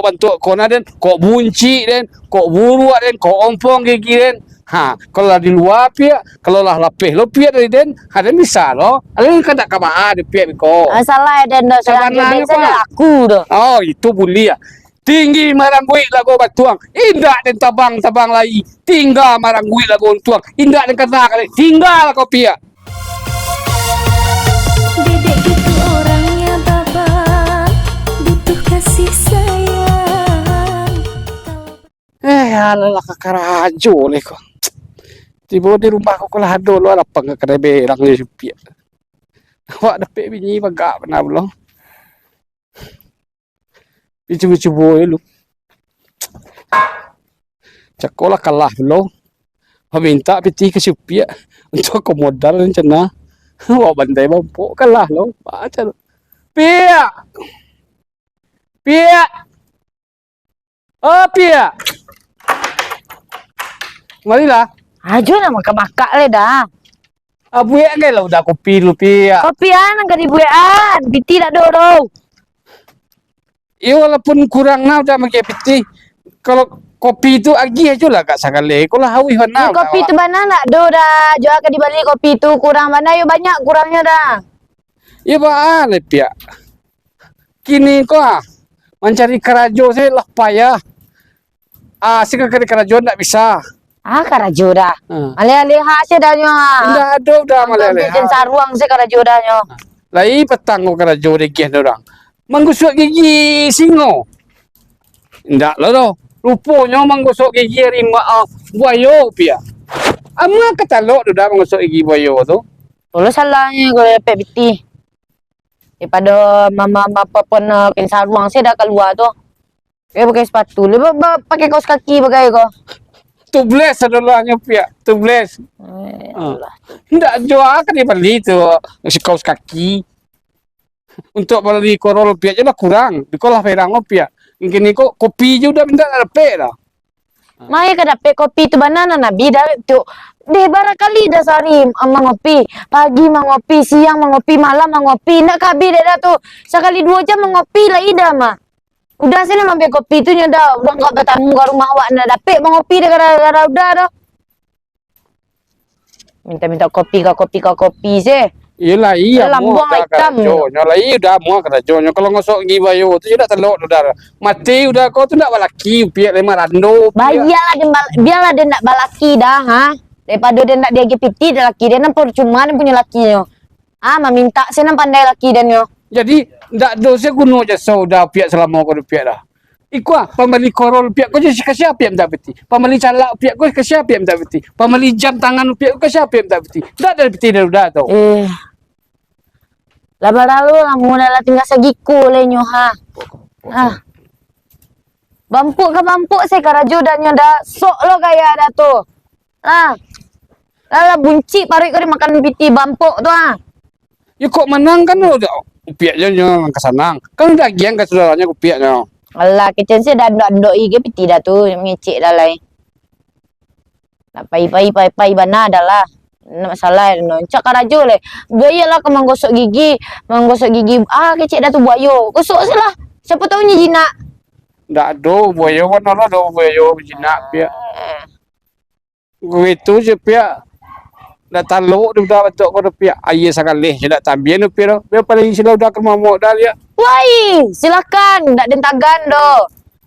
bantu kona den kok bunci den kok buruak den kok ompong gigi den kalau di luar pia kalau lah lapeh lo pia dari den ada bisa lo ada kan tak kabah ada pia ko salah den do saya aku do oh itu bulia tinggi marangui lagu batuang indah den tabang lagi tinggal marangui lagu untuang indah den kata kali tinggal kau pia dedek gitu orangnya babak butuh kasih sayang alah kakarajo nih kok tiba di rumah aku kalah dulu ada pengen berang di supia awak dapat bini bagak benar belum bicu boy lu sekolah kalah belum minta piti ke supia untuk ke modal rencana awak bantai bampu kalah lo baca lo pia oh pia marilah ajo na magkabaka le da. Buya ngay lah udah kopi lu pia. Kopian ang kadibuyaan, biti na doro. Iya walaupun kurang na udah pakai piti. Kalau kopi itu agi aja lah kak sakale. Kalau hawi hana. Kopi itu banana do da. Jual ke dibalik kopi itu kurang mana yo banyak kurangnya dah. Iya balik pia. Kini kok mencari kerajo saya lah payah. Asik ke kerajo ndak bisa. Karajo dah. Ale-ale ha siya dah nyo ha. Indah ada udah malele. Ang saruang siya karajo dah nyo. Lai petang ko kerajo de kian orang. Menggusuk gigi singo. Ndak lo do. Rupanya menggusuk gigi rimba buayo pia. Ama katalok dah menggusuk gigi buayo tu. Tulo salahnya ko pe biti. Daripada mama pun saruang siya dah keluar tu. Pakai sepatu. Lebih pakai kaos kaki pakai ko. Tubles adalahnya pia, tubles. Tidak jual kan dibeli tu si kaos kaki. Untuk beli korol pia je lah kurang. Di kolah perang pia. Mungkin ni kopi je udah minta dapat dah. Maya ka dapat kopi tu banana nabi dah tu. Deh barakali dah sehari mengopi. Pagi mengopi, siang mengopi, malam mengopi. Nak kabi dah tu. Sekali 2 jam mengopi lah ida mah. Udah sini mampir kopi tu nyada udah enggak bertamu ke rumah awak nak dapat mengopi dah gara-gara udah dah. Minta kopi sih. Iyalah iya lambung hitam. Nyolah iya udah mau kerajo. Kalau ngosok gibayo tu sudah telok udah. Mati udah kau tu nak balaki pihak 500. Biarlah dia nak balaki dah ha. Daripada dia nak dia piti dia laki dia nampak cuma dia punya lakinya. Meminta saya pandai laki dan yo. Jadi ndak dosa guna je sudah pihak selama kau pihak dah. Ikut pembeli korol pihak kau je ke siapa yang tak beti. Pembeli calak pihak kau ke siapa yang tak beti. Pembeli jam tangan pihak kau ke siapa yang tak beti. Ndak ada beti dah tu. Lalu mula tinggal segiku le nyo ha. Bampuk saya karajo dan nyo dah sok lo gaya dah tu. Lala bunci parik kau makan piti bampuk tu Ya kok menang kan udah. Piaknya nyo kesanang. Kan udah giang ke saudaranya ku piaknya. Alah kecen sih dah ndok ke piti dah tu ngecek dah lai. Nak pai bana adalah. Nak masalah no. Cak karajo le. Biayalah ke menggosok gigi. Kecek dah tu buayo. Gosok salah. Siapa tahu ni jinak. Ndak ada buayo mana lah ada buayo jinak piak. Gue itu je piak. Dah taluk dah betul kau dah piak. Ayah sekali sudah también piak. Biar paling sila udah ke mamuk dah lihat. Wai, silakan. Ndak dentagan do.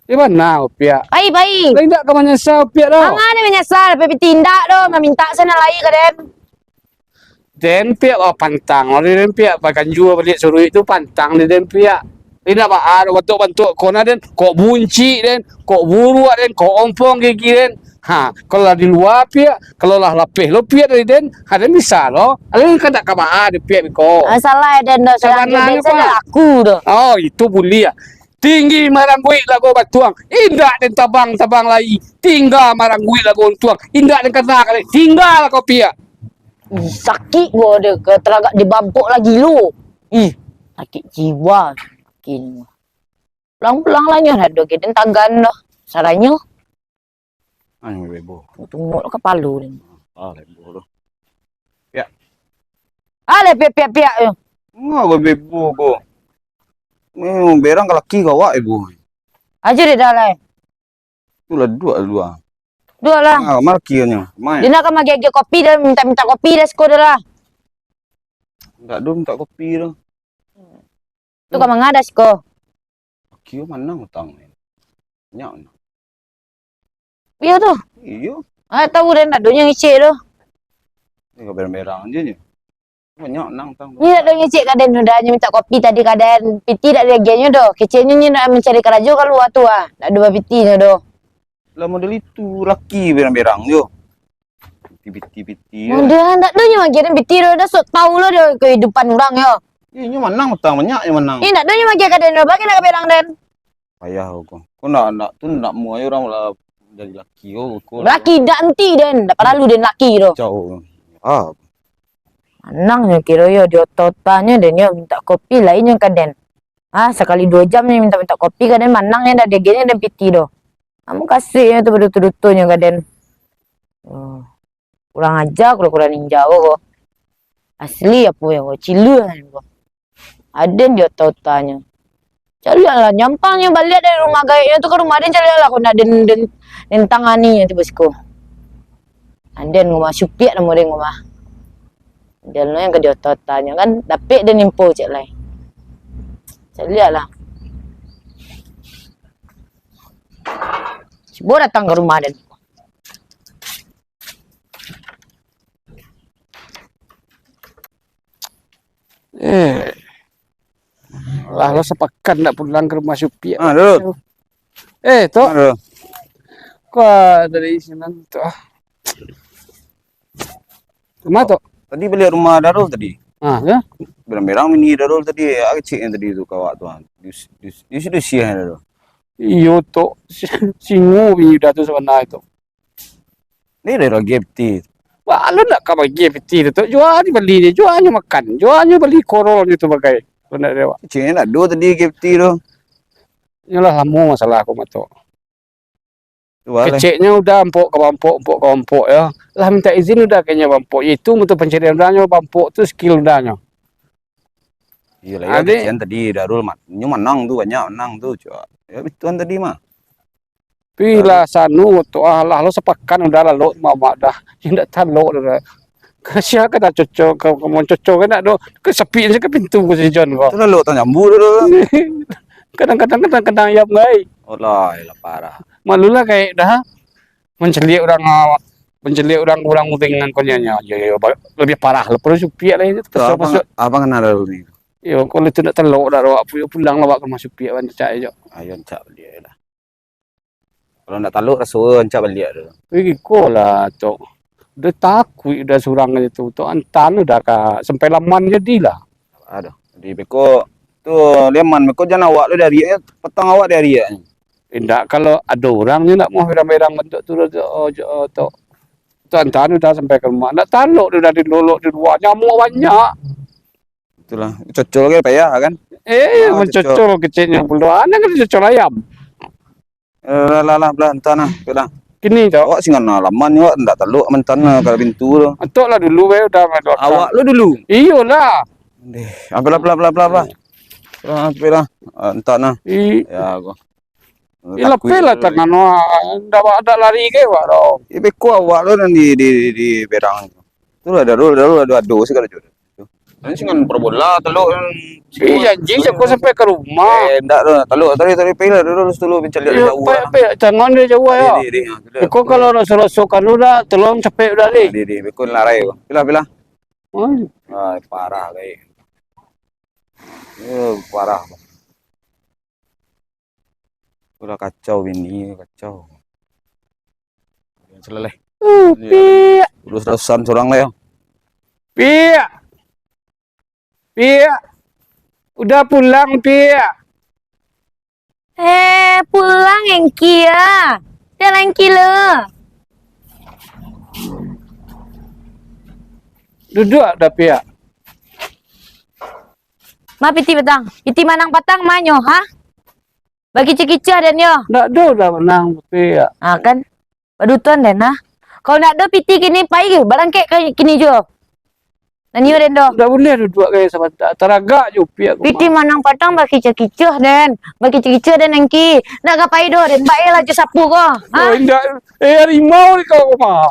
Di mana piak? Baik. Lain tak ke menyesal piak dah. Mangan ni menyesal, tapi tindak do, meminta sana lai ke den. Den piak pantang. Orang den piak bahkan jual balik suruh itu pantang den piak. Tidak apa bentuk kona den kok bunci den, kok buruak den, kok ompong gigi den. Kalau di luar pihak, kalau lah lapeh lo pihak dari den, ada bisa lo. Ada kan tak kabah ada pihak ko. Salah den do, saya aku do. Oh itu bulia. Tinggi marangui lagu batuang, indah den tabang lagi. Tinggal marangui lagu untuang, indah den kata kali. Tinggal kau pihak. Sakit gua ada teragak dibampuk lagi lu. Sakit jiwa. Makin. Pulang lah nyo ada kita tagan dah. Saranya. Ayo bebo. Tunggu ke Palu ni. Bebo tu. Ya. Piak yo. Ngah bebo ko. Berang kalaki kau ibu. Aja deh dah lah. Itulah dua. Dua lah. Markiannya. Main. Dia nak kan magi kopi dah, minta kopi dah sekolah dah lah. Enggak dulu minta kopi dah. Tu kan mengadas ko. Kio mana utang ni? Nyak. Iya tu. Iyo. Ah tahu dah nak donya ngecek tu. Ni kau berang je ni. Banyak nang tang. Ni nak donya ngecek kaden dah minta kopi tadi kaden. Piti dak reagennya doh. Kecenya ni nak mencari kerajo keluar tu ah. Nak dua piti nya doh. Lah model itu laki berang je. Piti. Mudah nak donya magi dan piti doh dah sok tahu lah dia kehidupan orang yo. Ini menang utang banyak yang menang. Ni nak donya magi kaden doh. Bagi nak berang den. Payah kau. Kau nak tu nak muai orang lah jadi laki kau. Laki dak enti den. Dak perlu den laki doh. Jauh. Ah. Menangnya kira yo dia totanya dan yo minta kopi lainnya kaden. Ah sekali 2 jam ni minta kopi kaden menangnya dah degenya dan piti doh. Kamu kasihnya tu bedutu-dutunya kaden. Oh. Kurang aja kurang ninja kok. Asli apa yang kau ciluan kok. Aden dia totanya. Cari lah nyampangnya balik dari rumah gayanya tu ke rumah den cari lah kau nak den tangani tu bosku. Aden rumah supiak nama den rumah. Dan yang ke dia tanya kan dapat dia nimpo cek lain. Saya lihatlah. Cibo datang ke rumah dan Lah lo sepekan nak pulang ke rumah Supi. Ah, dulu. Tok. Dulu. Kok dari sini tuh. Rumah Tok. Tadi beli rumah Darul tadi. Ah, ya. Berang-berang mini Darul tadi kecil yang tadi tu kawat tuan. Di situ siang Darul. Iyo Tok. Singu udah tuh sebenarnya itu. Ni Darul gepti. Wah, lo nak kamu GPT itu jual beli dia, jualnya makan, jualnya beli korol itu bagai. Benar dewa. Kecil nak dua tadi gepti tu. Inilah kamu masalah aku mato. Tu lah. Kecilnya udah empuk ya. Lah minta izin udah kayaknya bampok. Itu untuk pencarian udahnya bampok tu skill udahnya. Iya lah ya, kecil tadi Darul menang tu banyak menang tu. Ya betulan tadi mah. Pila sanu tu lah lo sepakan udah lalu mama dah. Tidak tahu dah. Kasih kan dah cocok kamu cocok kan dah. Kesepi je ke pintu ke si John kau. Tu lalu tak nyambut tu. Kadang-kadang ayam gai. Oh lah, parah. Malulah kayak dah mencelik orang dengan konyanya. Ya lebih parah lah perlu Supi lah itu. Abang kenal Darul ni. Yo kalau itu nak telok dah awak pulang lah awak ke rumah Supi kan cak aja. Ayo cak balik lah. Kalau nak taluk rasa cak balik tu. Iko lah tok. Udah takut udah surang aja tu. Tok antan udah ka sampai laman jadilah. Aduh, di beko tu leman beko jangan awak lu dari petang awak dari ya. Tidak kalau ada orang ni nak mau berang-berang bentuk tu tok. Tu antan udah sampai ke rumah. Nak taluk udah dilolok di luar nyamuk banyak. Itulah cocok ke payah kan. Mencocol kecilnya puluhan kan cocol ayam. Lah belah entan lah. Kini tok. Awak singan laman awak ndak teluk mentan kalau pintu tu. Atok lah dulu udah Awak lu dulu. Iyalah. Deh, apa. Lah. Entan lah. Ya aku. Lepas lah tangan dah ada lari ke wak ro. Beko awak lu di berang. Tu lah Darul ada segala jodoh. Ini singan perbola teluk. Iya janji aku sampai ke rumah. Ndak tu teluk tadi pila dulu bincang lihat jauh. Jangan dia jauh ya. Kau kalau rasa-rasa kan udah tolong cepet udah deh. Di beko larai. Pila. Oh. Parah kayak. Parah. Udah kacau ini, kacau. Selesai. Pia. Terus-terusan seorang lah ya. Pia. Udah pulang, Pia. Pulang yang kia. Jalan kilo. Duduk dah, Pia. Ma piti petang. Piti manang patang manyo, ha? Bagi cikica dan yo. Nak do dah menang, Pia. Ah kan? Paduton dan ha. Kau nak do piti kini pai ke? Barang kek kini jo. Dan iyo den do. Tak boleh duduk kayak sama tak. Teragak je upiak aku. Piti manang patang baki kicah den. Baki kicah den angki. Nak gapai do den. Baiklah je sapu ko. Oh, Ha? indah. Harimau ni kau mah.